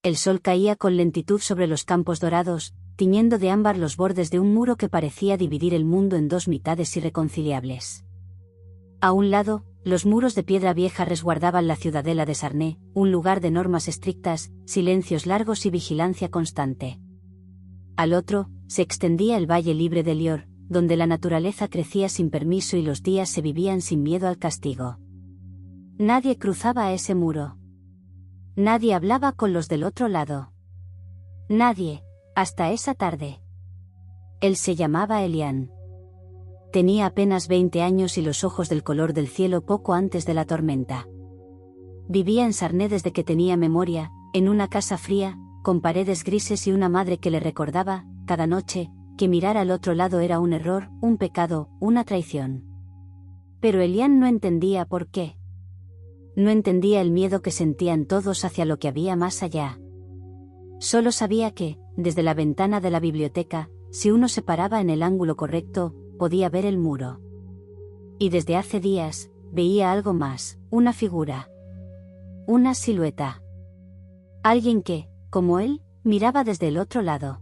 El sol caía con lentitud sobre los campos dorados, tiñendo de ámbar los bordes de un muro que parecía dividir el mundo en dos mitades irreconciliables. A un lado, los muros de piedra vieja resguardaban la ciudadela de Sarné, un lugar de normas estrictas, silencios largos y vigilancia constante. Al otro, se extendía el valle libre de Lior, donde la naturaleza crecía sin permiso y los días se vivían sin miedo al castigo. Nadie cruzaba ese muro. Nadie hablaba con los del otro lado. Nadie, hasta esa tarde. Él se llamaba Elian. Tenía apenas 20 años y los ojos del color del cielo poco antes de la tormenta. Vivía en Sarné desde que tenía memoria, en una casa fría, con paredes grises y una madre que le recordaba, cada noche, que mirar al otro lado era un error, un pecado, una traición. Pero Elian no entendía por qué. No entendía el miedo que sentían todos hacia lo que había más allá. Solo sabía que, desde la ventana de la biblioteca, si uno se paraba en el ángulo correcto, podía ver el muro. Y desde hace días, veía algo más, una figura. Una silueta. Alguien que, como él, miraba desde el otro lado.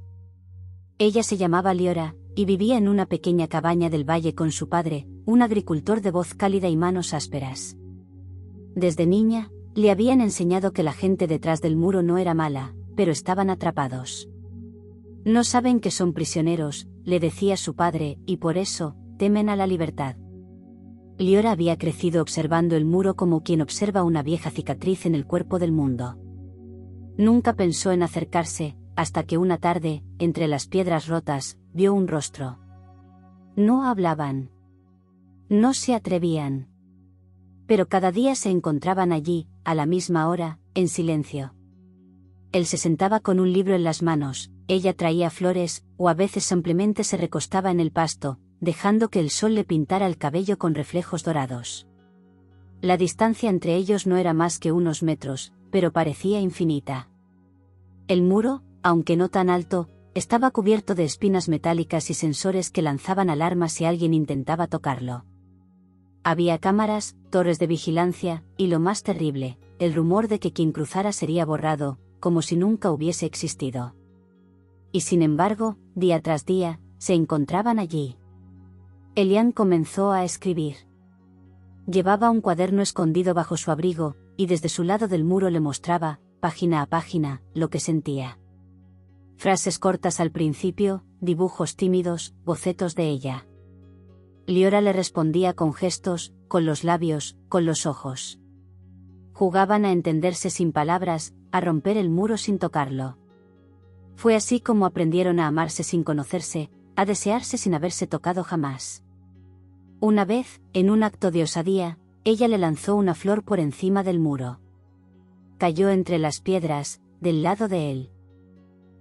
Ella se llamaba Liora, y vivía en una pequeña cabaña del valle con su padre, un agricultor de voz cálida y manos ásperas. Desde niña, le habían enseñado que la gente detrás del muro no era mala, pero estaban atrapados. No saben que son prisioneros, le decía su padre, y por eso, temen a la libertad. Liora había crecido observando el muro como quien observa una vieja cicatriz en el cuerpo del mundo. Nunca pensó en acercarse, hasta que una tarde, entre las piedras rotas, vio un rostro. No hablaban. No se atrevían. Pero cada día se encontraban allí, a la misma hora, en silencio. Él se sentaba con un libro en las manos, ella traía flores, o a veces simplemente se recostaba en el pasto, dejando que el sol le pintara el cabello con reflejos dorados. La distancia entre ellos no era más que unos metros, pero parecía infinita. El muro, aunque no tan alto, estaba cubierto de espinas metálicas y sensores que lanzaban alarmas si alguien intentaba tocarlo. Había cámaras, torres de vigilancia, y lo más terrible, el rumor de que quien cruzara sería borrado, como si nunca hubiese existido. Y sin embargo, día tras día, se encontraban allí. Elian comenzó a escribir. Llevaba un cuaderno escondido bajo su abrigo, y desde su lado del muro le mostraba, página a página, lo que sentía. Frases cortas al principio, dibujos tímidos, bocetos de ella. Liora le respondía con gestos, con los labios, con los ojos. Jugaban a entenderse sin palabras, a romper el muro sin tocarlo. Fue así como aprendieron a amarse sin conocerse, a desearse sin haberse tocado jamás. Una vez, en un acto de osadía, ella le lanzó una flor por encima del muro. Cayó entre las piedras, del lado de él.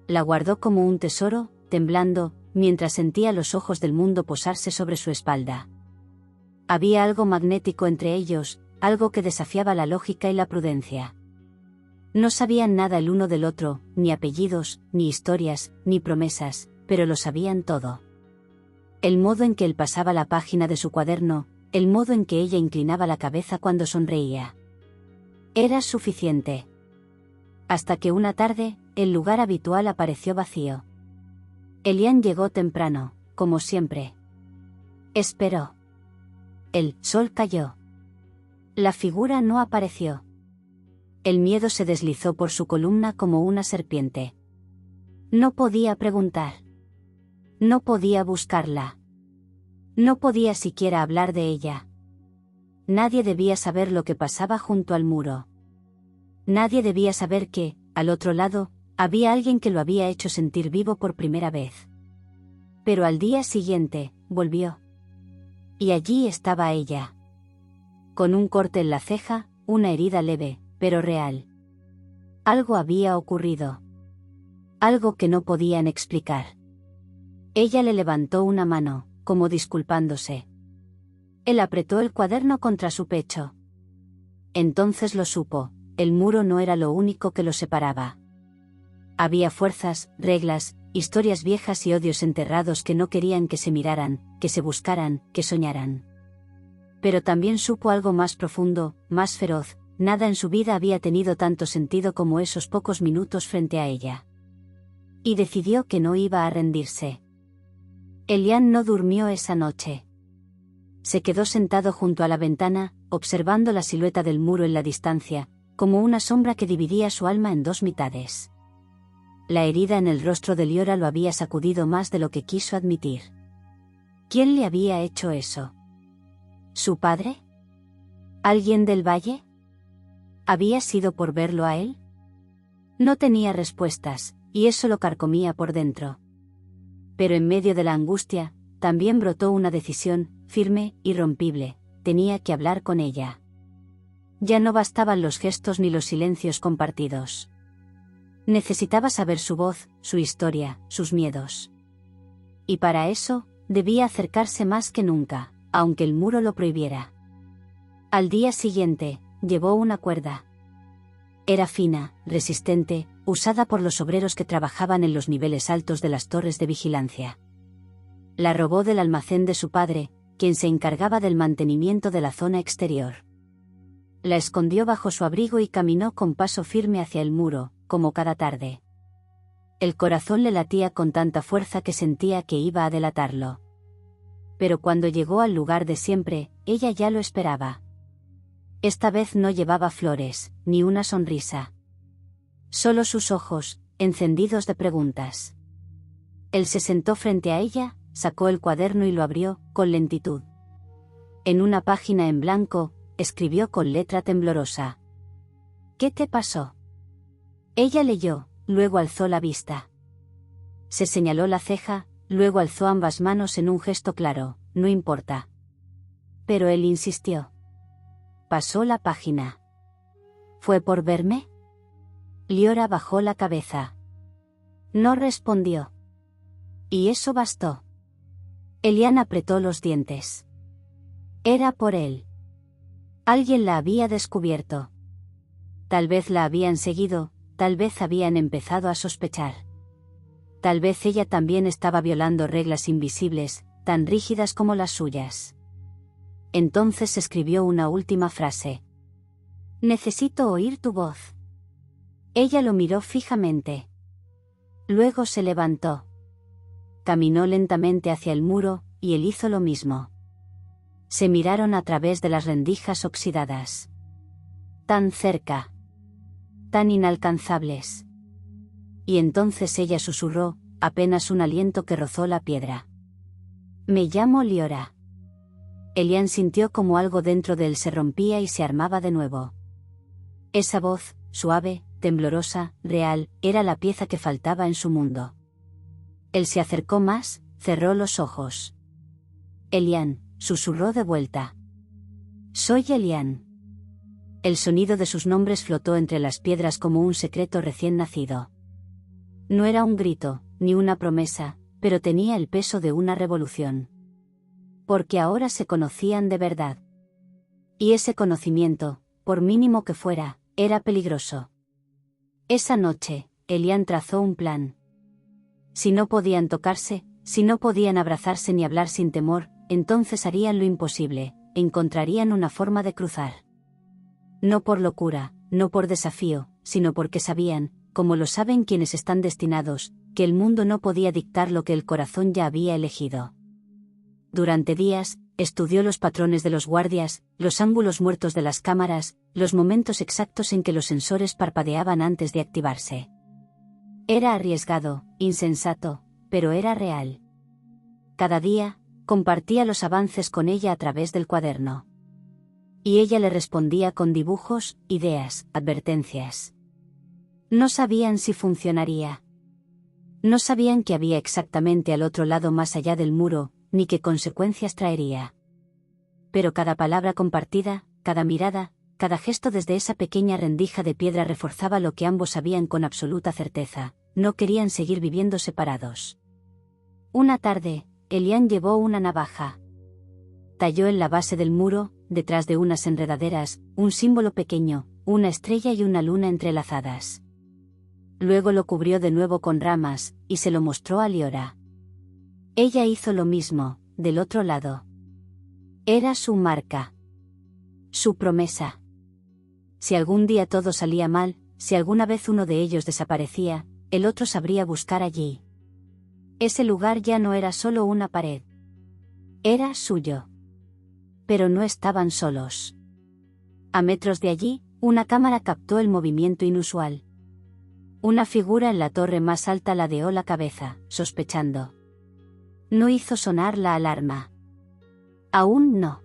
La guardó como un tesoro, temblando, mientras sentía los ojos del mundo posarse sobre su espalda. Había algo magnético entre ellos, algo que desafiaba la lógica y la prudencia. No sabían nada el uno del otro, ni apellidos, ni historias, ni promesas, pero lo sabían todo. El modo en que él pasaba la página de su cuaderno, el modo en que ella inclinaba la cabeza cuando sonreía. Era suficiente. Hasta que una tarde, el lugar habitual apareció vacío. Elian llegó temprano, como siempre. Esperó. El sol cayó. La figura no apareció. El miedo se deslizó por su columna como una serpiente. No podía preguntar. No podía buscarla. No podía siquiera hablar de ella. Nadie debía saber lo que pasaba junto al muro. Nadie debía saber que, al otro lado, había alguien que lo había hecho sentir vivo por primera vez. Pero al día siguiente, volvió. Y allí estaba ella. Con un corte en la ceja, una herida leve, pero real. Algo había ocurrido. Algo que no podían explicar. Ella le levantó una mano, como disculpándose. Él apretó el cuaderno contra su pecho. Entonces lo supo, el muro no era lo único que los separaba. Había fuerzas, reglas, historias viejas y odios enterrados que no querían que se miraran, que se buscaran, que soñaran. Pero también supo algo más profundo, más feroz, nada en su vida había tenido tanto sentido como esos pocos minutos frente a ella. Y decidió que no iba a rendirse. Elian no durmió esa noche. Se quedó sentado junto a la ventana, observando la silueta del muro en la distancia, como una sombra que dividía su alma en dos mitades. La herida en el rostro de Liora lo había sacudido más de lo que quiso admitir. ¿Quién le había hecho eso? ¿Su padre? ¿Alguien del valle? ¿Había sido por verlo a él? No tenía respuestas, y eso lo carcomía por dentro. Pero en medio de la angustia, también brotó una decisión, firme, irrompible: tenía que hablar con ella. Ya no bastaban los gestos ni los silencios compartidos. Necesitaba saber su voz, su historia, sus miedos. Y para eso, debía acercarse más que nunca, aunque el muro lo prohibiera. Al día siguiente, llevó una cuerda. Era fina, resistente, usada por los obreros que trabajaban en los niveles altos de las torres de vigilancia. La robó del almacén de su padre, quien se encargaba del mantenimiento de la zona exterior. La escondió bajo su abrigo y caminó con paso firme hacia el muro, como cada tarde. El corazón le latía con tanta fuerza que sentía que iba a delatarlo. Pero cuando llegó al lugar de siempre, ella ya lo esperaba. Esta vez no llevaba flores, ni una sonrisa. Solo sus ojos, encendidos de preguntas. Él se sentó frente a ella, sacó el cuaderno y lo abrió, con lentitud. En una página en blanco, escribió con letra temblorosa: ¿Qué te pasó? Ella leyó, luego alzó la vista. Se señaló la ceja, luego alzó ambas manos en un gesto claro: no importa. Pero él insistió. Pasó la página. ¿Fue por verme? Liora bajó la cabeza. No respondió. Y eso bastó. Elian apretó los dientes. Era por él. Alguien la había descubierto. Tal vez la habían seguido, tal vez habían empezado a sospechar. Tal vez ella también estaba violando reglas invisibles, tan rígidas como las suyas. Entonces escribió una última frase. Necesito oír tu voz. Ella lo miró fijamente. Luego se levantó. Caminó lentamente hacia el muro, y él hizo lo mismo. Se miraron a través de las rendijas oxidadas. Tan cerca. Tan inalcanzables. Y entonces ella susurró, apenas un aliento que rozó la piedra. Me llamo Liora. Elian sintió como algo dentro de él se rompía y se armaba de nuevo. Esa voz, suave, temblorosa, real, era la pieza que faltaba en su mundo. Él se acercó más, cerró los ojos. Elian, susurró de vuelta. Soy Elian. El sonido de sus nombres flotó entre las piedras como un secreto recién nacido. No era un grito, ni una promesa, pero tenía el peso de una revolución. Porque ahora se conocían de verdad. Y ese conocimiento, por mínimo que fuera, era peligroso. Esa noche, Elian trazó un plan. Si no podían tocarse, si no podían abrazarse ni hablar sin temor, entonces harían lo imposible, encontrarían una forma de cruzar. No por locura, no por desafío, sino porque sabían, como lo saben quienes están destinados, que el mundo no podía dictar lo que el corazón ya había elegido. Durante días, estudió los patrones de los guardias, los ángulos muertos de las cámaras, los momentos exactos en que los sensores parpadeaban antes de activarse. Era arriesgado, insensato, pero era real. Cada día, compartía los avances con ella a través del cuaderno. Y ella le respondía con dibujos, ideas, advertencias. No sabían si funcionaría. No sabían qué había exactamente al otro lado más allá del muro, ni qué consecuencias traería. Pero cada palabra compartida, cada mirada, cada gesto desde esa pequeña rendija de piedra reforzaba lo que ambos sabían con absoluta certeza: no querían seguir viviendo separados. Una tarde, Elian llevó una navaja. Talló en la base del muro, detrás de unas enredaderas, un símbolo pequeño, una estrella y una luna entrelazadas. Luego lo cubrió de nuevo con ramas, y se lo mostró a Liora. Ella hizo lo mismo, del otro lado. Era su marca. Su promesa. Si algún día todo salía mal, si alguna vez uno de ellos desaparecía, el otro sabría buscar allí. Ese lugar ya no era solo una pared. Era suyo. Pero no estaban solos. A metros de allí, una cámara captó el movimiento inusual. Una figura en la torre más alta ladeó la cabeza, sospechando. No hizo sonar la alarma. Aún no.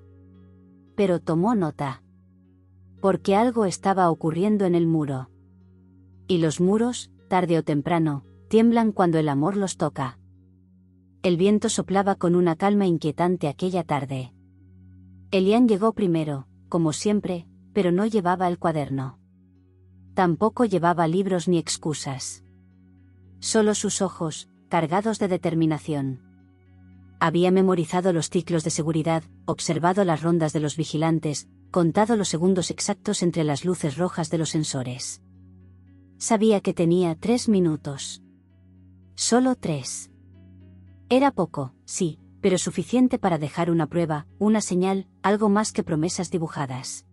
Pero tomó nota. Porque algo estaba ocurriendo en el muro. Y los muros, tarde o temprano, tiemblan cuando el amor los toca. El viento soplaba con una calma inquietante aquella tarde. Elian llegó primero, como siempre, pero no llevaba el cuaderno. Tampoco llevaba libros ni excusas. Solo sus ojos, cargados de determinación. Había memorizado los ciclos de seguridad, observado las rondas de los vigilantes, contado los segundos exactos entre las luces rojas de los sensores. Sabía que tenía 3 minutos. Solo 3. Era poco, sí, pero suficiente para dejar una prueba, una señal, algo más que promesas dibujadas.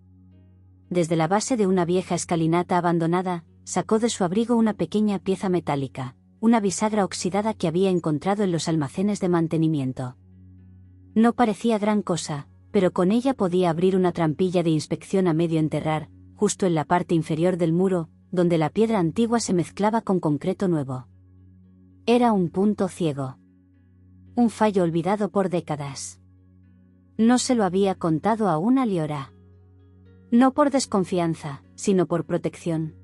Desde la base de una vieja escalinata abandonada, sacó de su abrigo una pequeña pieza metálica, una bisagra oxidada que había encontrado en los almacenes de mantenimiento. No parecía gran cosa, pero con ella podía abrir una trampilla de inspección a medio enterrar, justo en la parte inferior del muro, donde la piedra antigua se mezclaba con concreto nuevo. Era un punto ciego. Un fallo olvidado por décadas. No se lo había contado aún a Liora. No por desconfianza, sino por protección.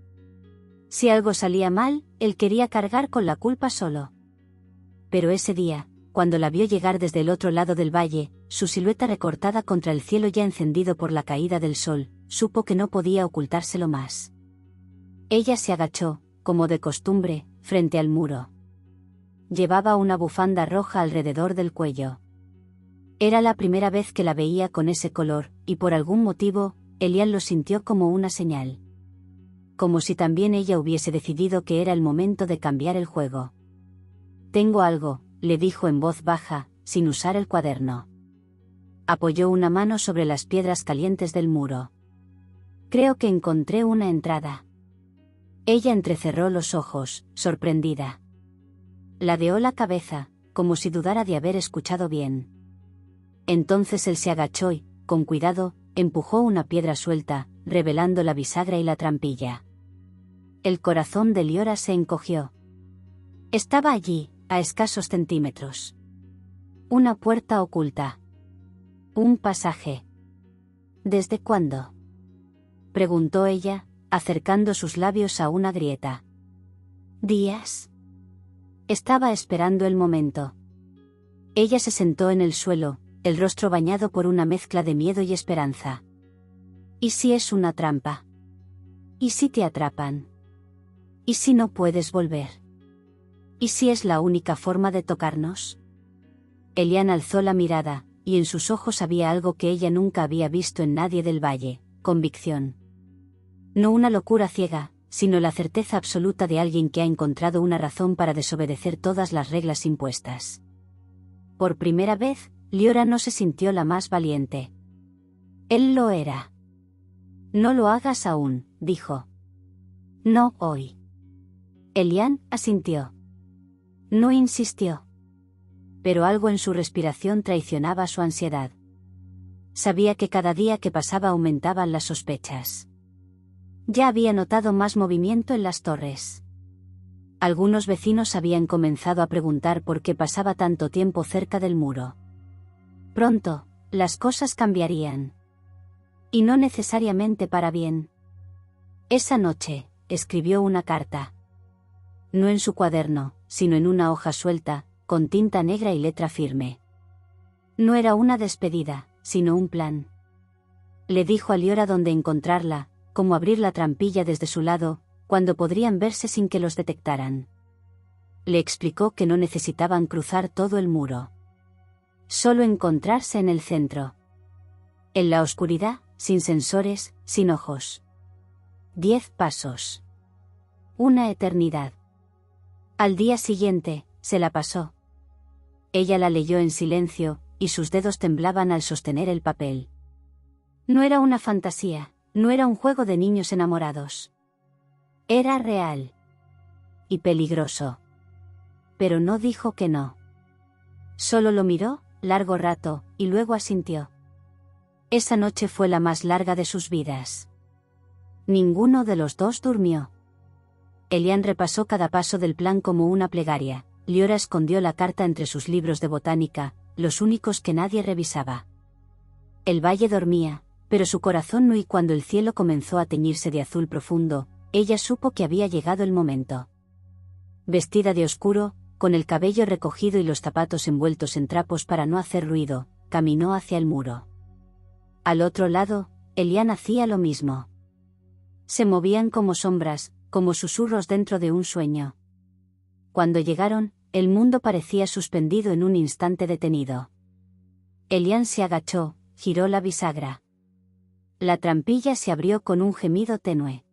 Si algo salía mal, él quería cargar con la culpa solo. Pero ese día, cuando la vio llegar desde el otro lado del valle, su silueta recortada contra el cielo ya encendido por la caída del sol, supo que no podía ocultárselo más. Ella se agachó, como de costumbre, frente al muro. Llevaba una bufanda roja alrededor del cuello. Era la primera vez que la veía con ese color, y por algún motivo, Elian lo sintió como una señal. Como si también ella hubiese decidido que era el momento de cambiar el juego. «Tengo algo», le dijo en voz baja, sin usar el cuaderno. Apoyó una mano sobre las piedras calientes del muro. «Creo que encontré una entrada». Ella entrecerró los ojos, sorprendida. Ladeó la cabeza, como si dudara de haber escuchado bien. Entonces él se agachó y, con cuidado, empujó una piedra suelta, revelando la bisagra y la trampilla. El corazón de Liora se encogió. Estaba allí, a escasos centímetros. Una puerta oculta. Un pasaje. ¿Desde cuándo?, preguntó ella, acercando sus labios a una grieta. ¿Días? Estaba esperando el momento. Ella se sentó en el suelo, el rostro bañado por una mezcla de miedo y esperanza. ¿Y si es una trampa? ¿Y si te atrapan? ¿Y si no puedes volver? ¿Y si es la única forma de tocarnos? Elian alzó la mirada, y en sus ojos había algo que ella nunca había visto en nadie del valle: convicción. No una locura ciega, sino la certeza absoluta de alguien que ha encontrado una razón para desobedecer todas las reglas impuestas. Por primera vez, Liora no se sintió la más valiente. Él lo era. «No lo hagas aún», dijo. «No hoy». Elian asintió. No insistió. Pero algo en su respiración traicionaba su ansiedad. Sabía que cada día que pasaba aumentaban las sospechas. Ya había notado más movimiento en las torres. Algunos vecinos habían comenzado a preguntar por qué pasaba tanto tiempo cerca del muro. Pronto, las cosas cambiarían. Y no necesariamente para bien. Esa noche, escribió una carta. No en su cuaderno, sino en una hoja suelta, con tinta negra y letra firme. No era una despedida, sino un plan. Le dijo a Liora dónde encontrarla, cómo abrir la trampilla desde su lado, cuando podrían verse sin que los detectaran. Le explicó que no necesitaban cruzar todo el muro. Solo encontrarse en el centro. En la oscuridad, sin sensores, sin ojos. 10 pasos. Una eternidad. Al día siguiente, se la pasó. Ella la leyó en silencio, y sus dedos temblaban al sostener el papel. No era una fantasía, No era un juego de niños enamorados. Era real. Y peligroso. Pero no dijo que no. Solo lo miró, largo rato, y luego asintió. Esa noche fue la más larga de sus vidas. Ninguno de los dos durmió. Elian repasó cada paso del plan como una plegaria. Liora escondió la carta entre sus libros de botánica, los únicos que nadie revisaba. El valle dormía, pero su corazón no, y cuando el cielo comenzó a teñirse de azul profundo, ella supo que había llegado el momento. Vestida de oscuro, con el cabello recogido y los zapatos envueltos en trapos para no hacer ruido, caminó hacia el muro. Al otro lado, Elian hacía lo mismo. Se movían como sombras, como susurros dentro de un sueño. Cuando llegaron, el mundo parecía suspendido en un instante detenido. Elian se agachó, giró la bisagra. La trampilla se abrió con un gemido tenue.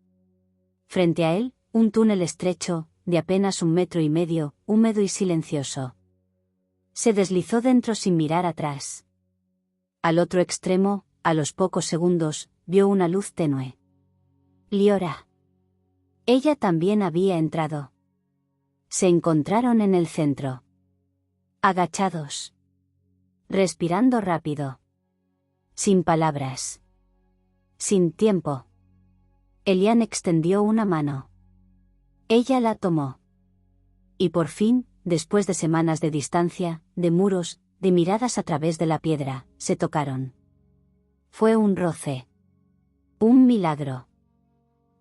Frente a él, un túnel estrecho, de apenas 1,5 metros, húmedo y silencioso. Se deslizó dentro sin mirar atrás. Al otro extremo, a los pocos segundos, vio una luz tenue. Liora. Ella también había entrado. Se encontraron en el centro. Agachados. Respirando rápido. Sin palabras. Sin tiempo. Elian extendió una mano. Ella la tomó. Y por fin, después de semanas de distancia, de muros, de miradas a través de la piedra, se tocaron. Fue un roce. Un milagro.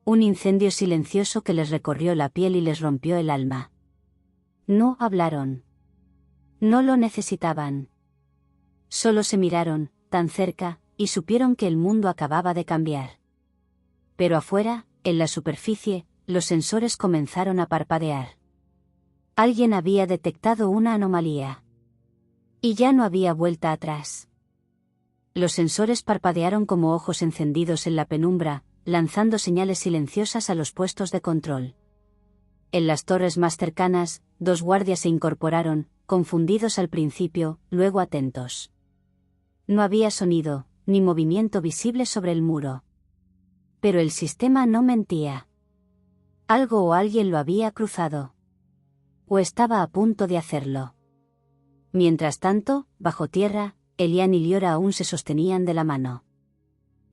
Un incendio silencioso que les recorrió la piel y les rompió el alma. No hablaron. No lo necesitaban. Solo se miraron, tan cerca, y supieron que el mundo acababa de cambiar. Pero afuera, en la superficie, los sensores comenzaron a parpadear. Alguien había detectado una anomalía. Y ya no había vuelta atrás. Los sensores parpadearon como ojos encendidos en la penumbra, lanzando señales silenciosas a los puestos de control. En las torres más cercanas, 2 guardias se incorporaron, confundidos al principio, luego atentos. No había sonido, ni movimiento visible sobre el muro. Pero el sistema no mentía. Algo o alguien lo había cruzado. O estaba a punto de hacerlo. Mientras tanto, bajo tierra, Elian y Liora aún se sostenían de la mano.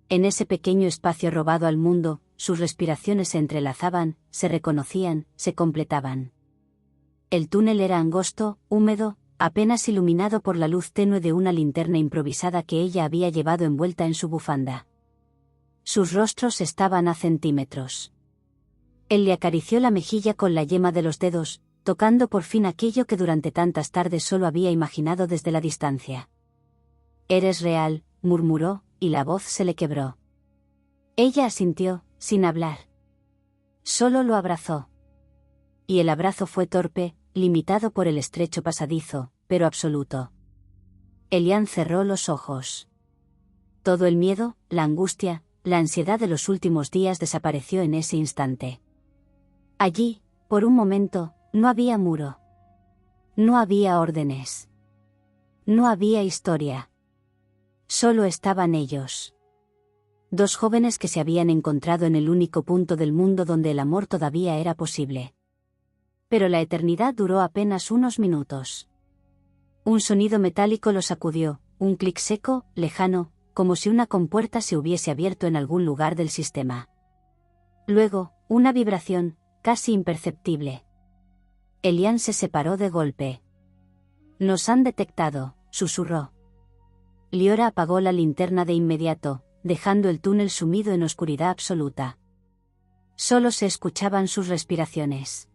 En ese pequeño espacio robado al mundo, sus respiraciones se entrelazaban, se reconocían, se completaban. El túnel era angosto, húmedo, apenas iluminado por la luz tenue de una linterna improvisada que ella había llevado envuelta en su bufanda. Sus rostros estaban a centímetros. Él le acarició la mejilla con la yema de los dedos, tocando por fin aquello que durante tantas tardes solo había imaginado desde la distancia. «Eres real», murmuró, y la voz se le quebró. Ella asintió, sin hablar. Solo lo abrazó. Y el abrazo fue torpe, limitado por el estrecho pasadizo, pero absoluto. Elian cerró los ojos. Todo el miedo, la angustia, la ansiedad de los últimos días desapareció en ese instante. Allí, por un momento, no había muro. No había órdenes. No había historia. Solo estaban ellos. 2 jóvenes que se habían encontrado en el único punto del mundo donde el amor todavía era posible. Pero la eternidad duró apenas unos minutos. Un sonido metálico los sacudió, un clic seco, lejano, como si una compuerta se hubiese abierto en algún lugar del sistema. Luego, una vibración, casi imperceptible. Elian se separó de golpe. «Nos han detectado», susurró. Liora apagó la linterna de inmediato, dejando el túnel sumido en oscuridad absoluta. Solo se escuchaban sus respiraciones.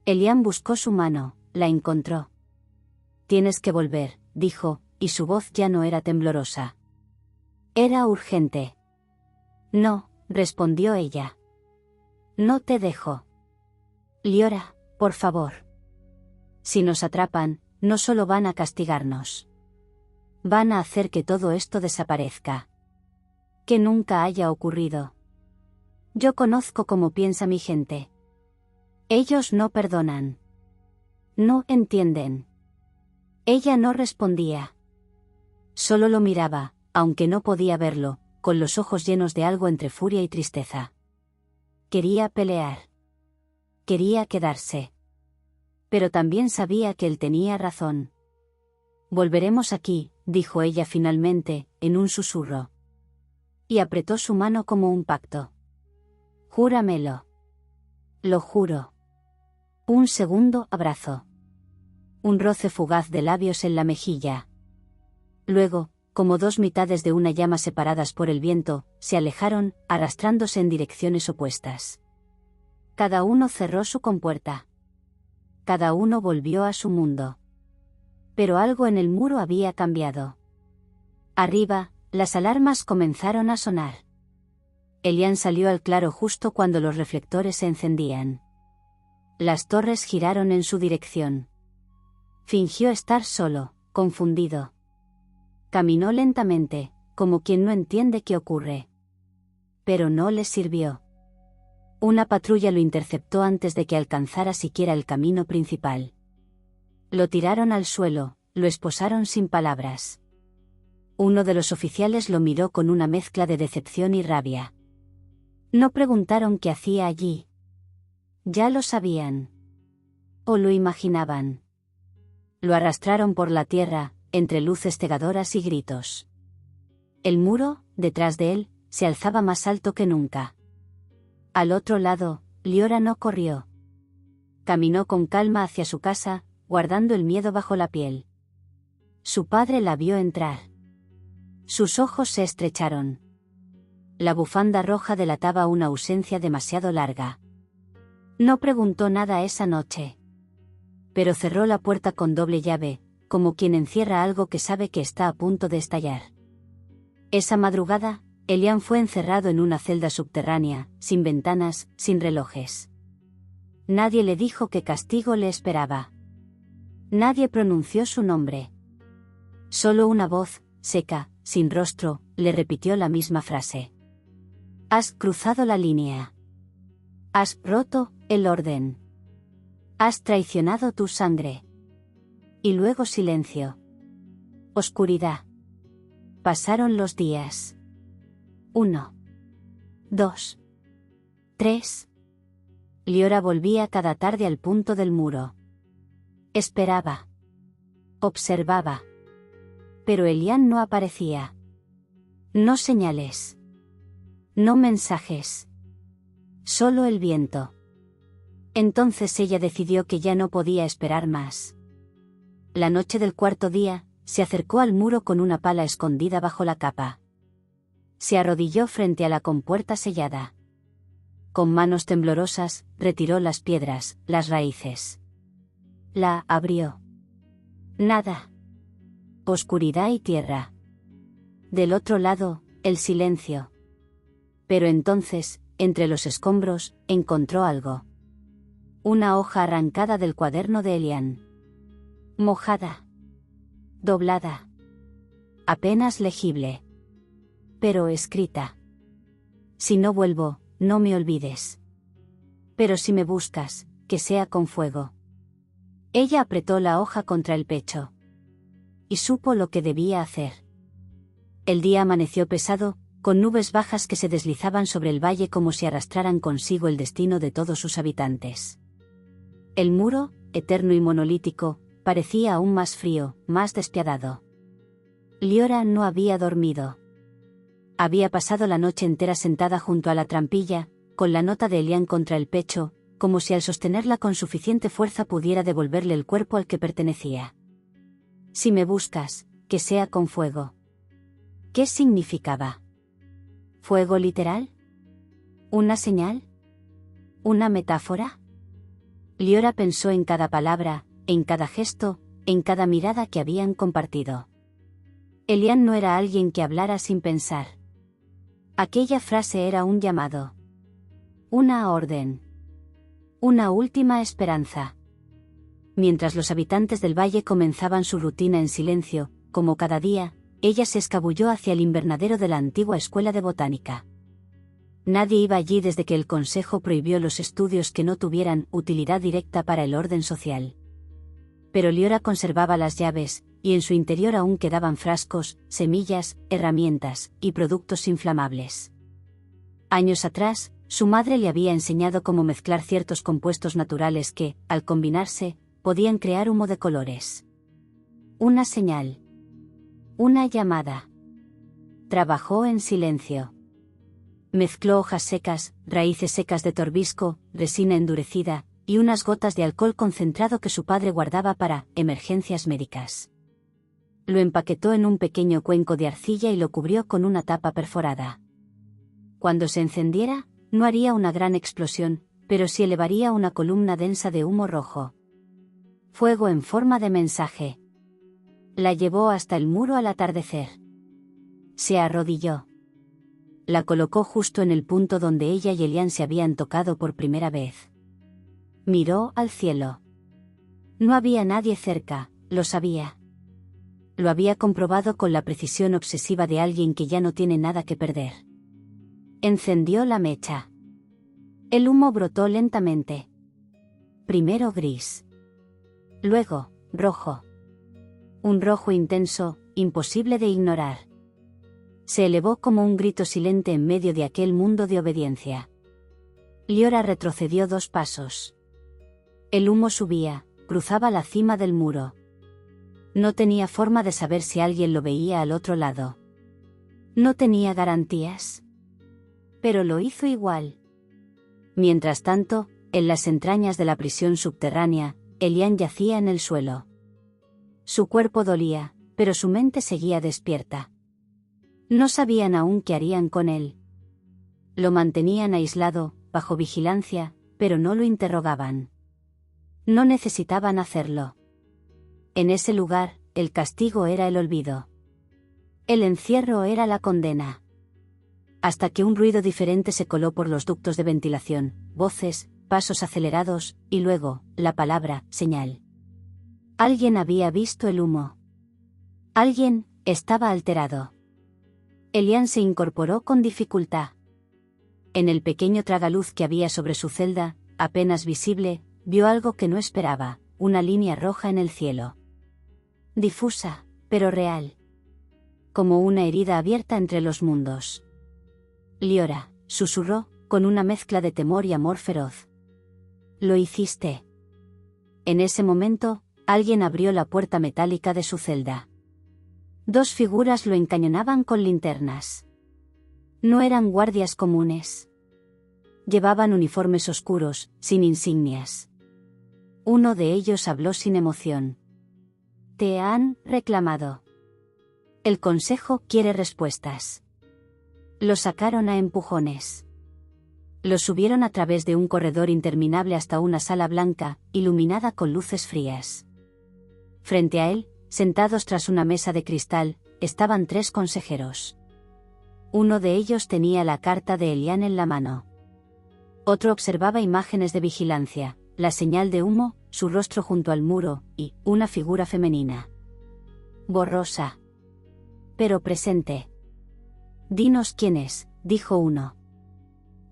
Elian buscó su mano, la encontró. «Tienes que volver», dijo, y su voz ya no era temblorosa. Era urgente. «No», respondió ella. «No te dejo. Liora, por favor. Si nos atrapan, no solo van a castigarnos. Van a hacer que todo esto desaparezca. Que nunca haya ocurrido. Yo conozco cómo piensa mi gente. Ellos no perdonan. No entienden». Ella no respondía. Solo lo miraba, aunque no podía verlo, con los ojos llenos de algo entre furia y tristeza. Quería pelear. Quería quedarse. Pero también sabía que él tenía razón. «Volveremos aquí», dijo ella finalmente, en un susurro. Y apretó su mano como un pacto. «Júramelo». «Lo juro». Un segundo abrazo. Un roce fugaz de labios en la mejilla. Luego, como dos mitades de una llama separadas por el viento, se alejaron, arrastrándose en direcciones opuestas. Cada uno cerró su compuerta. Cada uno volvió a su mundo. Pero algo en el muro había cambiado. Arriba, las alarmas comenzaron a sonar. Elian salió al claro justo cuando los reflectores se encendían. Las torres giraron en su dirección. Fingió estar solo, confundido. Caminó lentamente, como quien no entiende qué ocurre. Pero no le sirvió. Una patrulla lo interceptó antes de que alcanzara siquiera el camino principal. Lo tiraron al suelo, lo esposaron sin palabras. Uno de los oficiales lo miró con una mezcla de decepción y rabia. No preguntaron qué hacía allí. Ya lo sabían. O lo imaginaban. Lo arrastraron por la tierra, entre luces cegadoras y gritos. El muro, detrás de él, se alzaba más alto que nunca. Al otro lado, Liora no corrió. Caminó con calma hacia su casa, guardando el miedo bajo la piel. Su padre la vio entrar. Sus ojos se estrecharon. La bufanda roja delataba una ausencia demasiado larga. No preguntó nada esa noche. Pero cerró la puerta con doble llave, como quien encierra algo que sabe que está a punto de estallar. Esa madrugada, Elian fue encerrado en una celda subterránea, sin ventanas, sin relojes. Nadie le dijo qué castigo le esperaba. Nadie pronunció su nombre. Solo una voz, seca, sin rostro, le repitió la misma frase. «Has cruzado la línea. Has roto el orden. Has traicionado tu sangre». Y luego silencio. Oscuridad. Pasaron los días. 1. 2. 3. Liora volvía cada tarde al punto del muro. Esperaba. Observaba. Pero Elian no aparecía. No señales. No mensajes. Solo el viento. Entonces ella decidió que ya no podía esperar más. La noche del cuarto día, se acercó al muro con una pala escondida bajo la capa. Se arrodilló frente a la compuerta sellada. Con manos temblorosas, retiró las piedras, las raíces. La abrió. Nada. Oscuridad y tierra. Del otro lado, el silencio. Pero entonces, entre los escombros, encontró algo. Una hoja arrancada del cuaderno de Elian. Mojada. Doblada. Apenas legible. Pero escrita. Si no vuelvo, no me olvides. Pero si me buscas, que sea con fuego. Ella apretó la hoja contra el pecho. Y supo lo que debía hacer. El día amaneció pesado, con nubes bajas que se deslizaban sobre el valle como si arrastraran consigo el destino de todos sus habitantes. El muro, eterno y monolítico, parecía aún más frío, más despiadado. Liora no había dormido. Había pasado la noche entera sentada junto a la trampilla, con la nota de Elian contra el pecho, como si al sostenerla con suficiente fuerza pudiera devolverle el cuerpo al que pertenecía. Si me buscas, que sea con fuego. ¿Qué significaba? ¿Fuego literal? ¿Una señal? ¿Una metáfora? Liora pensó en cada palabra, en cada gesto, en cada mirada que habían compartido. Elian no era alguien que hablara sin pensar. Aquella frase era un llamado. Una orden. Una última esperanza. Mientras los habitantes del valle comenzaban su rutina en silencio, como cada día, ella se escabulló hacia el invernadero de la antigua escuela de botánica. Nadie iba allí desde que el consejo prohibió los estudios que no tuvieran utilidad directa para el orden social. Pero Liora conservaba las llaves, y en su interior aún quedaban frascos, semillas, herramientas y productos inflamables. Años atrás, su madre le había enseñado cómo mezclar ciertos compuestos naturales que, al combinarse, podían crear humo de colores. Una señal. Una llamada. Trabajó en silencio. Mezcló hojas secas, raíces secas de torbisco, resina endurecida, y unas gotas de alcohol concentrado que su padre guardaba para emergencias médicas. Lo empaquetó en un pequeño cuenco de arcilla y lo cubrió con una tapa perforada. Cuando se encendiera, no haría una gran explosión, pero sí elevaría una columna densa de humo rojo. Fuego en forma de mensaje. La llevó hasta el muro al atardecer. Se arrodilló. La colocó justo en el punto donde ella y Elian se habían tocado por primera vez. Miró al cielo. No había nadie cerca, lo sabía. Lo había comprobado con la precisión obsesiva de alguien que ya no tiene nada que perder. Encendió la mecha. El humo brotó lentamente. Primero gris. Luego, rojo. Un rojo intenso, imposible de ignorar. Se elevó como un grito silente en medio de aquel mundo de obediencia. Liora retrocedió 2 pasos. El humo subía, cruzaba la cima del muro. No tenía forma de saber si alguien lo veía al otro lado. No tenía garantías. Pero lo hizo igual. Mientras tanto, en las entrañas de la prisión subterránea, Elian yacía en el suelo. Su cuerpo dolía, pero su mente seguía despierta. No sabían aún qué harían con él. Lo mantenían aislado, bajo vigilancia, pero no lo interrogaban. No necesitaban hacerlo. En ese lugar, el castigo era el olvido. El encierro era la condena. Hasta que un ruido diferente se coló por los ductos de ventilación, voces, pasos acelerados, y luego, la palabra, señal. Alguien había visto el humo. Alguien estaba alterado. Elian se incorporó con dificultad. En el pequeño tragaluz que había sobre su celda, apenas visible, vio algo que no esperaba, una línea roja en el cielo. Difusa, pero real. Como una herida abierta entre los mundos. Liora, susurró, con una mezcla de temor y amor feroz. Lo hiciste. En ese momento, alguien abrió la puerta metálica de su celda. 2 figuras lo encañonaban con linternas. No eran guardias comunes. Llevaban uniformes oscuros, sin insignias. Uno de ellos habló sin emoción. Te han reclamado. El consejo quiere respuestas. Lo sacaron a empujones. Lo subieron a través de un corredor interminable hasta una sala blanca, iluminada con luces frías. Frente a él, sentados tras una mesa de cristal, estaban 3 consejeros. Uno de ellos tenía la carta de Elian en la mano. Otro observaba imágenes de vigilancia, la señal de humo, su rostro junto al muro, y una figura femenina. Borrosa. Pero presente. Dinos quién es, dijo uno.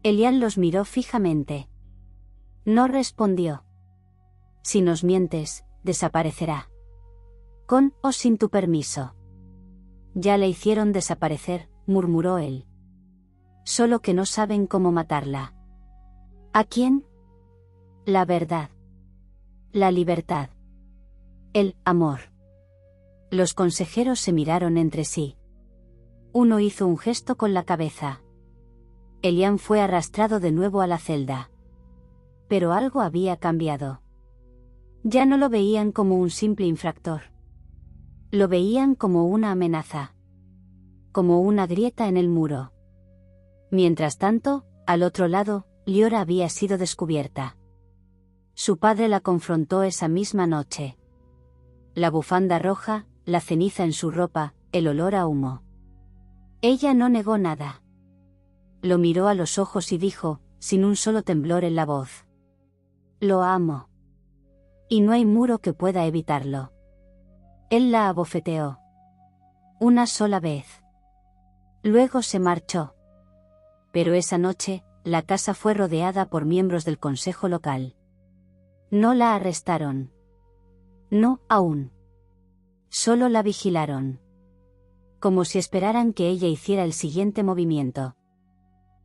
Elian los miró fijamente. No respondió. Si nos mientes, desaparecerá. Con o sin tu permiso. Ya le hicieron desaparecer, murmuró él. Solo que no saben cómo matarla. ¿A quién? La verdad. La libertad. El amor. Los consejeros se miraron entre sí. Uno hizo un gesto con la cabeza. Elian fue arrastrado de nuevo a la celda. Pero algo había cambiado. Ya no lo veían como un simple infractor. Lo veían como una amenaza. Como una grieta en el muro. Mientras tanto, al otro lado, Liora había sido descubierta. Su padre la confrontó esa misma noche. La bufanda roja, la ceniza en su ropa, el olor a humo. Ella no negó nada. Lo miró a los ojos y dijo, sin un solo temblor en la voz. Lo amo. Y no hay muro que pueda evitarlo. Él la abofeteó. Una sola vez. Luego se marchó. Pero esa noche, la casa fue rodeada por miembros del consejo local. No la arrestaron. No aún. Solo la vigilaron. Como si esperaran que ella hiciera el siguiente movimiento.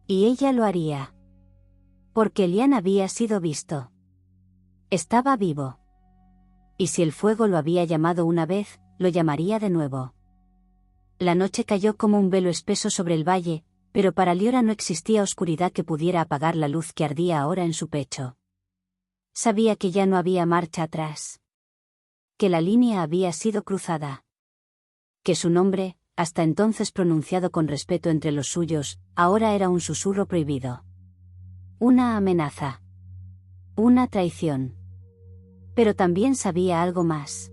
Y ella lo haría. Porque Elian había sido visto. Estaba vivo. Y si el fuego lo había llamado una vez, lo llamaría de nuevo. La noche cayó como un velo espeso sobre el valle, pero para Liora no existía oscuridad que pudiera apagar la luz que ardía ahora en su pecho. Sabía que ya no había marcha atrás. Que la línea había sido cruzada. Que su nombre, hasta entonces pronunciado con respeto entre los suyos, ahora era un susurro prohibido. Una amenaza. Una traición. Pero también sabía algo más.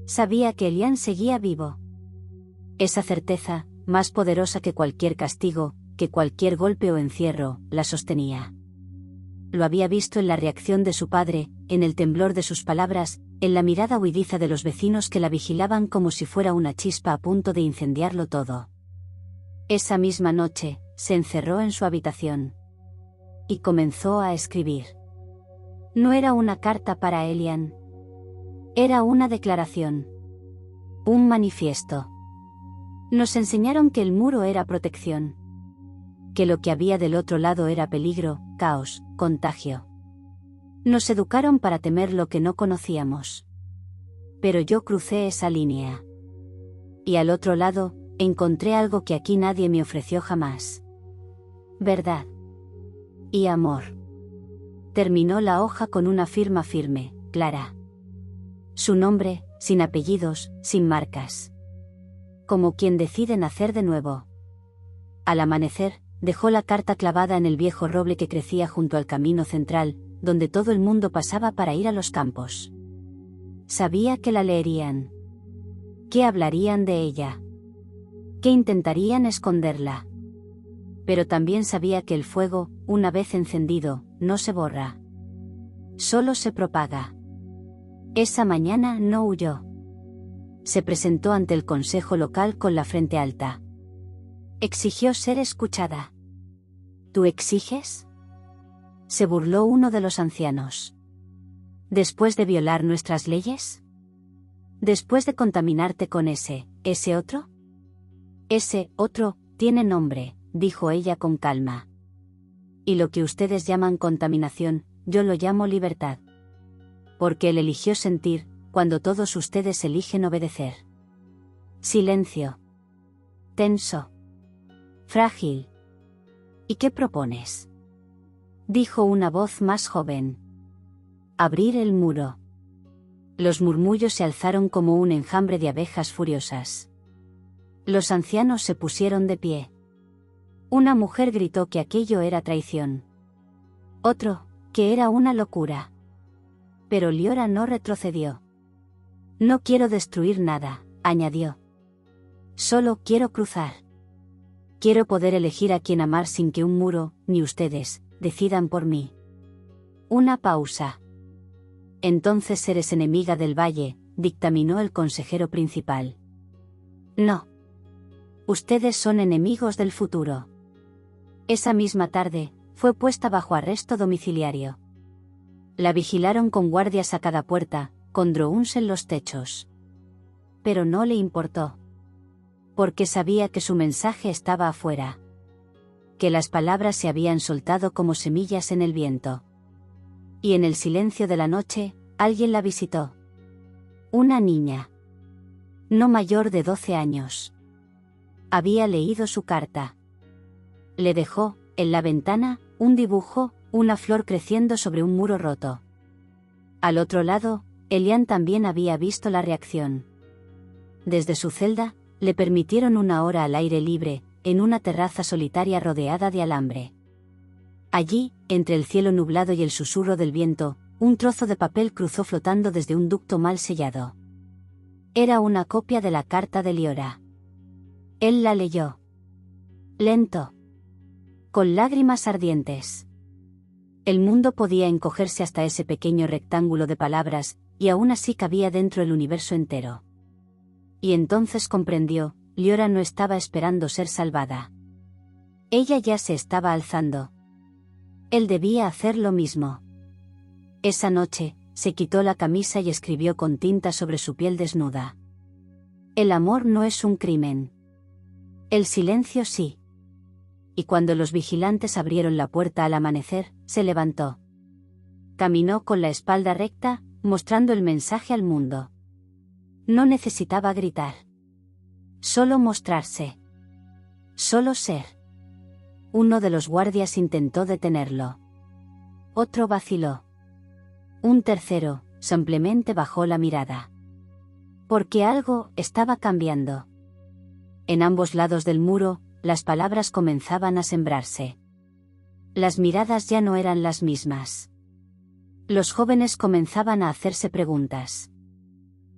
Sabía que Elian seguía vivo. Esa certeza, más poderosa que cualquier castigo, que cualquier golpe o encierro, la sostenía. Lo había visto en la reacción de su padre, en el temblor de sus palabras, en la mirada huidiza de los vecinos que la vigilaban como si fuera una chispa a punto de incendiarlo todo. Esa misma noche, se encerró en su habitación. Y comenzó a escribir. No era una carta para Elian. Era una declaración. Un manifiesto. Nos enseñaron que el muro era protección. Que lo que había del otro lado era peligro, caos, contagio. Nos educaron para temer lo que no conocíamos. Pero yo crucé esa línea. Y al otro lado, encontré algo que aquí nadie me ofreció jamás. Verdad. Y amor. Terminó la hoja con una firma firme, clara. Su nombre, sin apellidos, sin marcas. Como quien decide nacer de nuevo. Al amanecer, dejó la carta clavada en el viejo roble que crecía junto al camino central, donde todo el mundo pasaba para ir a los campos. Sabía que la leerían. Que hablarían de ella. Que intentarían esconderla. Pero también sabía que el fuego, una vez encendido, no se borra. Solo se propaga. Esa mañana no huyó. Se presentó ante el consejo local con la frente alta. Exigió ser escuchada. ¿Tú exiges? Se burló uno de los ancianos. ¿Después de violar nuestras leyes? ¿Después de contaminarte con ese otro? Ese otro tiene nombre, dijo ella con calma. Y lo que ustedes llaman contaminación, yo lo llamo libertad. Porque él eligió sentir, cuando todos ustedes eligen obedecer. Silencio. Tenso. Frágil. ¿Y qué propones? Dijo una voz más joven. Abrir el muro. Los murmullos se alzaron como un enjambre de abejas furiosas. Los ancianos se pusieron de pie. Una mujer gritó que aquello era traición. Otro, que era una locura. Pero Liora no retrocedió. No quiero destruir nada, añadió. Solo quiero cruzar. Quiero poder elegir a quién amar sin que un muro, ni ustedes, decidan por mí. Una pausa. Entonces eres enemiga del valle, dictaminó el consejero principal. No. Ustedes son enemigos del futuro. Esa misma tarde, fue puesta bajo arresto domiciliario. La vigilaron con guardias a cada puerta, con drones en los techos. Pero no le importó. Porque sabía que su mensaje estaba afuera. Que las palabras se habían soltado como semillas en el viento. Y en el silencio de la noche, alguien la visitó. Una niña. No mayor de 12 años. Había leído su carta. Le dejó, en la ventana, un dibujo, una flor creciendo sobre un muro roto. Al otro lado, Elian también había visto la reacción. Desde su celda, le permitieron una hora al aire libre, en una terraza solitaria rodeada de alambre. Allí, entre el cielo nublado y el susurro del viento, un trozo de papel cruzó flotando desde un ducto mal sellado. Era una copia de la carta de Liora. Él la leyó. Lento. Con lágrimas ardientes. El mundo podía encogerse hasta ese pequeño rectángulo de palabras, y aún así cabía dentro el universo entero. Y entonces comprendió, Liora no estaba esperando ser salvada. Ella ya se estaba alzando. Él debía hacer lo mismo. Esa noche, se quitó la camisa y escribió con tinta sobre su piel desnuda. El amor no es un crimen. El silencio sí. Y cuando los vigilantes abrieron la puerta al amanecer, se levantó. Caminó con la espalda recta, mostrando el mensaje al mundo. No necesitaba gritar. Solo mostrarse. Solo ser. Uno de los guardias intentó detenerlo. Otro vaciló. Un tercero, simplemente bajó la mirada. Porque algo estaba cambiando. En ambos lados del muro, las palabras comenzaban a sembrarse. Las miradas ya no eran las mismas. Los jóvenes comenzaban a hacerse preguntas.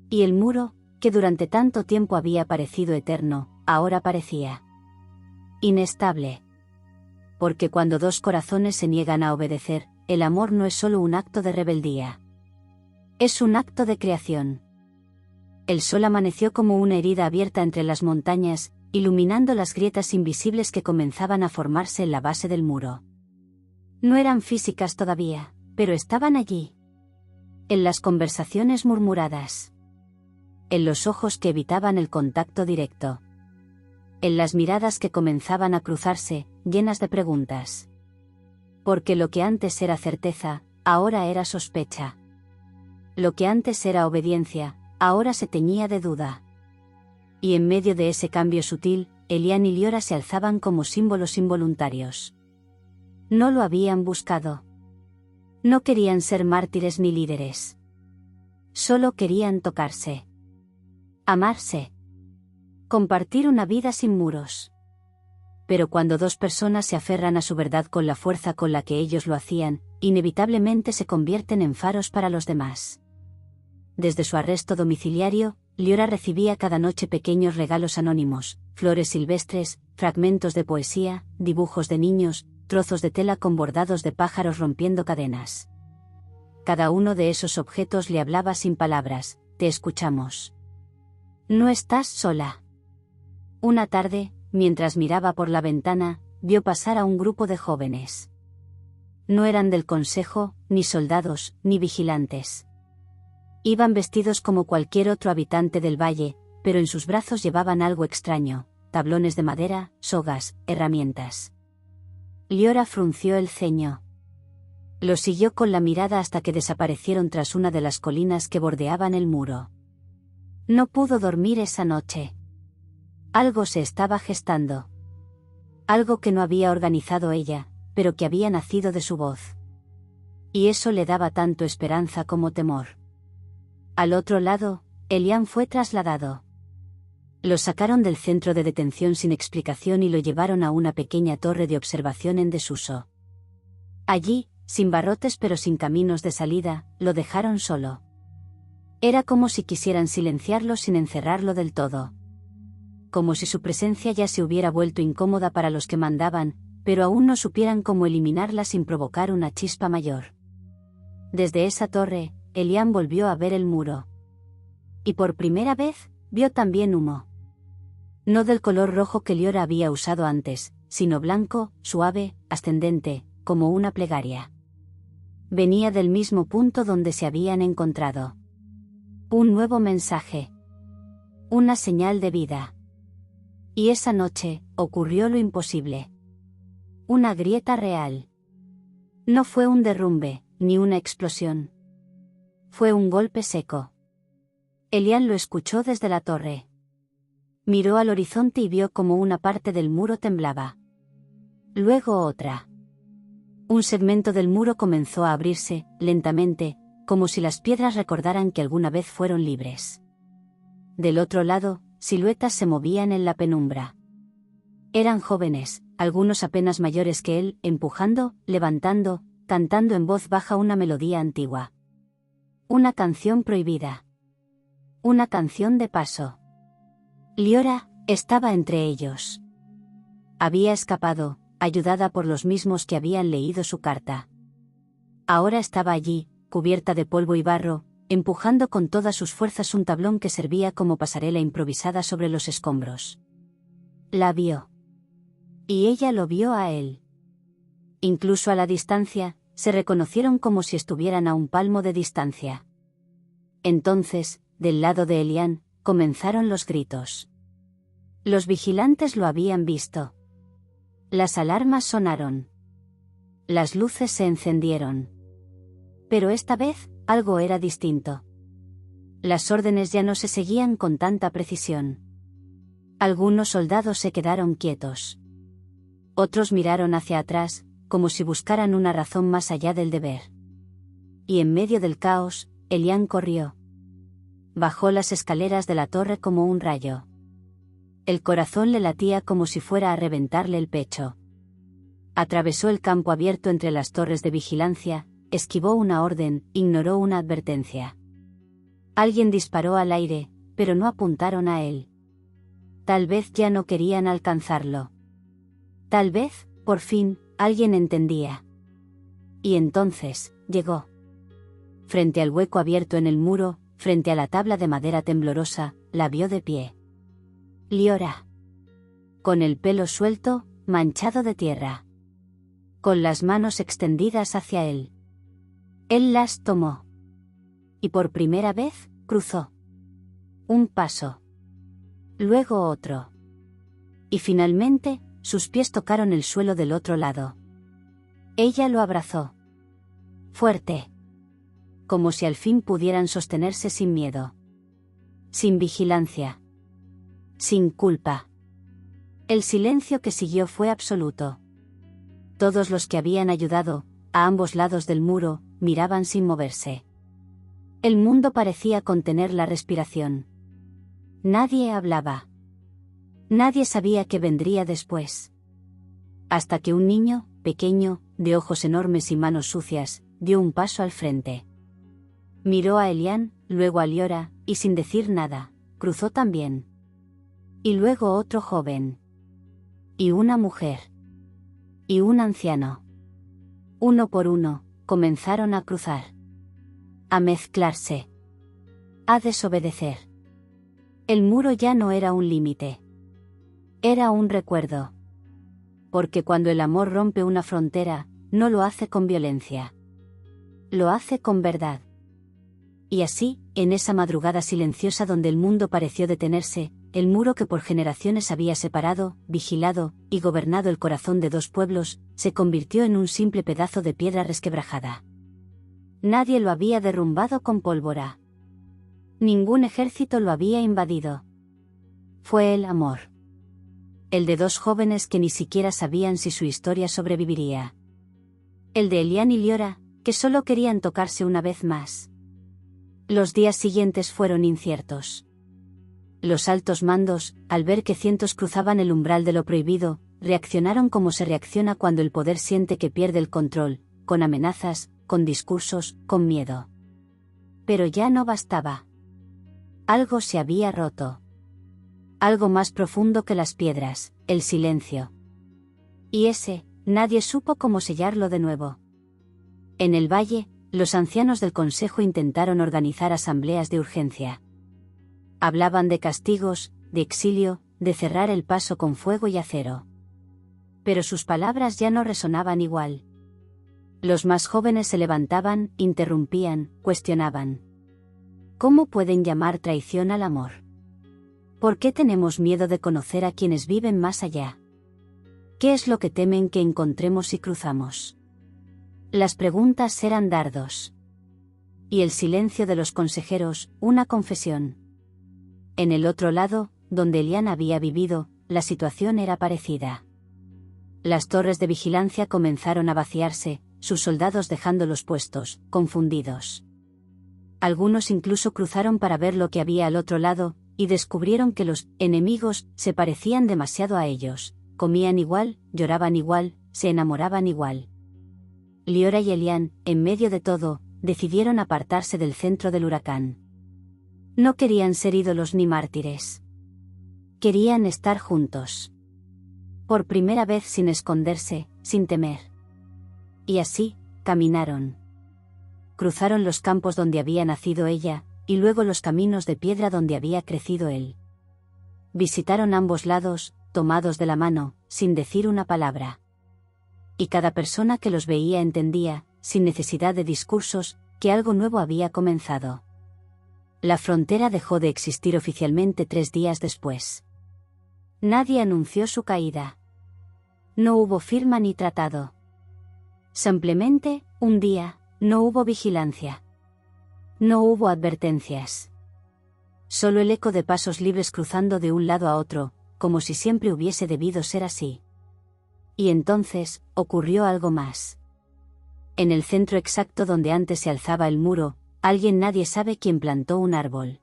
Y el muro, que durante tanto tiempo había parecido eterno, ahora parecía inestable. Porque cuando dos corazones se niegan a obedecer, el amor no es solo un acto de rebeldía. Es un acto de creación. El sol amaneció como una herida abierta entre las montañas, iluminando las grietas invisibles que comenzaban a formarse en la base del muro. No eran físicas todavía, pero estaban allí. En las conversaciones murmuradas. En los ojos que evitaban el contacto directo. En las miradas que comenzaban a cruzarse, llenas de preguntas. Porque lo que antes era certeza, ahora era sospecha. Lo que antes era obediencia, ahora se teñía de duda. Y en medio de ese cambio sutil, Elian y Liora se alzaban como símbolos involuntarios. No lo habían buscado. No querían ser mártires ni líderes. Solo querían tocarse. Amarse. Compartir una vida sin muros. Pero cuando dos personas se aferran a su verdad con la fuerza con la que ellos lo hacían, inevitablemente se convierten en faros para los demás. Desde su arresto domiciliario, Liora recibía cada noche pequeños regalos anónimos, flores silvestres, fragmentos de poesía, dibujos de niños, trozos de tela con bordados de pájaros rompiendo cadenas. Cada uno de esos objetos le hablaba sin palabras: te escuchamos. No estás sola. Una tarde, mientras miraba por la ventana, vio pasar a un grupo de jóvenes. No eran del consejo, ni soldados, ni vigilantes. Iban vestidos como cualquier otro habitante del valle, pero en sus brazos llevaban algo extraño: tablones de madera, sogas, herramientas. Liora frunció el ceño. Los siguió con la mirada hasta que desaparecieron tras una de las colinas que bordeaban el muro. No pudo dormir esa noche. Algo se estaba gestando. Algo que no había organizado ella, pero que había nacido de su voz. Y eso le daba tanto esperanza como temor. Al otro lado, Elian fue trasladado. Lo sacaron del centro de detención sin explicación y lo llevaron a una pequeña torre de observación en desuso. Allí, sin barrotes pero sin caminos de salida, lo dejaron solo. Era como si quisieran silenciarlo sin encerrarlo del todo. Como si su presencia ya se hubiera vuelto incómoda para los que mandaban, pero aún no supieran cómo eliminarla sin provocar una chispa mayor. Desde esa torre, Elian volvió a ver el muro. Y por primera vez, vio también humo. No del color rojo que Liora había usado antes, sino blanco, suave, ascendente, como una plegaria. Venía del mismo punto donde se habían encontrado. Un nuevo mensaje. Una señal de vida. Y esa noche, ocurrió lo imposible. Una grieta real. No fue un derrumbe, ni una explosión. Fue un golpe seco. Elian lo escuchó desde la torre. Miró al horizonte y vio como una parte del muro temblaba. Luego otra. Un segmento del muro comenzó a abrirse, lentamente, como si las piedras recordaran que alguna vez fueron libres. Del otro lado, siluetas se movían en la penumbra. Eran jóvenes, algunos apenas mayores que él, empujando, levantando, cantando en voz baja una melodía antigua. Una canción prohibida. Una canción de paso. Liora estaba entre ellos. Había escapado, ayudada por los mismos que habían leído su carta. Ahora estaba allí, cubierta de polvo y barro, empujando con todas sus fuerzas un tablón que servía como pasarela improvisada sobre los escombros. La vio. Y ella lo vio a él. Incluso a la distancia, se reconocieron como si estuvieran a un palmo de distancia. Entonces, del lado de Elian, comenzaron los gritos. Los vigilantes lo habían visto. Las alarmas sonaron. Las luces se encendieron. Pero esta vez, algo era distinto. Las órdenes ya no se seguían con tanta precisión. Algunos soldados se quedaron quietos. Otros miraron hacia atrás, como si buscaran una razón más allá del deber. Y en medio del caos, Elián corrió. Bajó las escaleras de la torre como un rayo. El corazón le latía como si fuera a reventarle el pecho. Atravesó el campo abierto entre las torres de vigilancia, esquivó una orden, ignoró una advertencia. Alguien disparó al aire, pero no apuntaron a él. Tal vez ya no querían alcanzarlo. Tal vez, por fin, alguien entendía. Y entonces, llegó. Frente al hueco abierto en el muro, frente a la tabla de madera temblorosa, la vio de pie. Liora. Con el pelo suelto, manchado de tierra. Con las manos extendidas hacia él. Él las tomó. Y por primera vez, cruzó. Un paso. Luego otro. Y finalmente, sus pies tocaron el suelo del otro lado. Ella lo abrazó. Fuerte. Como si al fin pudieran sostenerse sin miedo. Sin vigilancia. Sin culpa. El silencio que siguió fue absoluto. Todos los que habían ayudado, a ambos lados del muro, miraban sin moverse. El mundo parecía contener la respiración. Nadie hablaba. Nadie sabía qué vendría después. Hasta que un niño, pequeño, de ojos enormes y manos sucias, dio un paso al frente. Miró a Elián, luego a Liora, y sin decir nada, cruzó también. Y luego otro joven. Y una mujer. Y un anciano. Uno por uno, comenzaron a cruzar. A mezclarse. A desobedecer. El muro ya no era un límite. Era un recuerdo. Porque cuando el amor rompe una frontera, no lo hace con violencia. Lo hace con verdad. Y así, en esa madrugada silenciosa donde el mundo pareció detenerse, el muro que por generaciones había separado, vigilado, y gobernado el corazón de dos pueblos, se convirtió en un simple pedazo de piedra resquebrajada. Nadie lo había derrumbado con pólvora. Ningún ejército lo había invadido. Fue el amor. El de dos jóvenes que ni siquiera sabían si su historia sobreviviría. El de Elián y Liora, que solo querían tocarse una vez más. Los días siguientes fueron inciertos. Los altos mandos, al ver que cientos cruzaban el umbral de lo prohibido, reaccionaron como se reacciona cuando el poder siente que pierde el control, con amenazas, con discursos, con miedo. Pero ya no bastaba. Algo se había roto. Algo más profundo que las piedras, el silencio. Y nadie supo cómo sellarlo de nuevo. En el valle, los ancianos del consejo intentaron organizar asambleas de urgencia. Hablaban de castigos, de exilio, de cerrar el paso con fuego y acero. Pero sus palabras ya no resonaban igual. Los más jóvenes se levantaban, interrumpían, cuestionaban. ¿Cómo pueden llamar traición al amor? ¿Por qué tenemos miedo de conocer a quienes viven más allá? ¿Qué es lo que temen que encontremos si cruzamos? Las preguntas eran dardos. Y el silencio de los consejeros, una confesión. En el otro lado, donde Elián había vivido, la situación era parecida. Las torres de vigilancia comenzaron a vaciarse, sus soldados dejando los puestos, confundidos. Algunos incluso cruzaron para ver lo que había al otro lado, y descubrieron que los enemigos se parecían demasiado a ellos, comían igual, lloraban igual, se enamoraban igual. Liora y Elián, en medio de todo, decidieron apartarse del centro del huracán. No querían ser ídolos ni mártires. Querían estar juntos. Por primera vez sin esconderse, sin temer. Y así, caminaron. Cruzaron los campos donde había nacido ella, y luego los caminos de piedra donde había crecido él. Visitaron ambos lados, tomados de la mano, sin decir una palabra. Y cada persona que los veía entendía, sin necesidad de discursos, que algo nuevo había comenzado. La frontera dejó de existir oficialmente 3 días después. Nadie anunció su caída. No hubo firma ni tratado. Simplemente, un día, no hubo vigilancia. No hubo advertencias. Solo el eco de pasos libres cruzando de un lado a otro, como si siempre hubiese debido ser así. Y entonces, ocurrió algo más. En el centro exacto donde antes se alzaba el muro, nadie sabe quién plantó un árbol.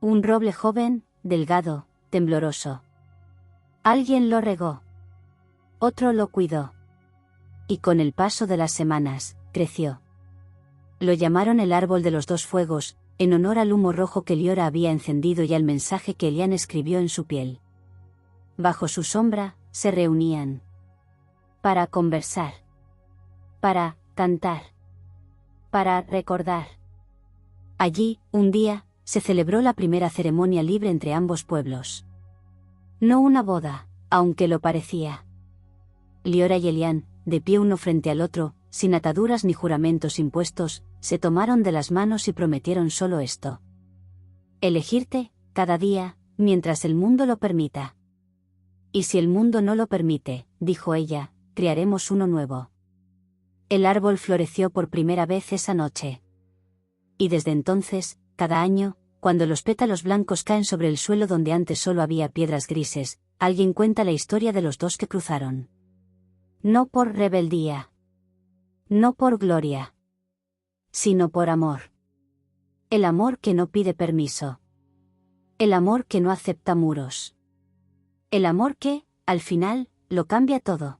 Un roble joven, delgado, tembloroso. Alguien lo regó. Otro lo cuidó. Y con el paso de las semanas, creció. Lo llamaron el árbol de los 2 fuegos, en honor al humo rojo que Liora había encendido y al mensaje que Elian escribió en su piel. Bajo su sombra, se reunían. Para conversar. Para cantar. Para recordar. Allí, un día, se celebró la primera ceremonia libre entre ambos pueblos. No una boda, aunque lo parecía. Liora y Elian, de pie uno frente al otro, sin ataduras ni juramentos impuestos, se tomaron de las manos y prometieron solo esto. Elegirte, cada día, mientras el mundo lo permita. Y si el mundo no lo permite, dijo ella, crearemos uno nuevo. El árbol floreció por primera vez esa noche. Y desde entonces, cada año, cuando los pétalos blancos caen sobre el suelo donde antes solo había piedras grises, alguien cuenta la historia de los 2 que cruzaron. No por rebeldía. No por gloria. Sino por amor. El amor que no pide permiso. El amor que no acepta muros. El amor que, al final, lo cambia todo.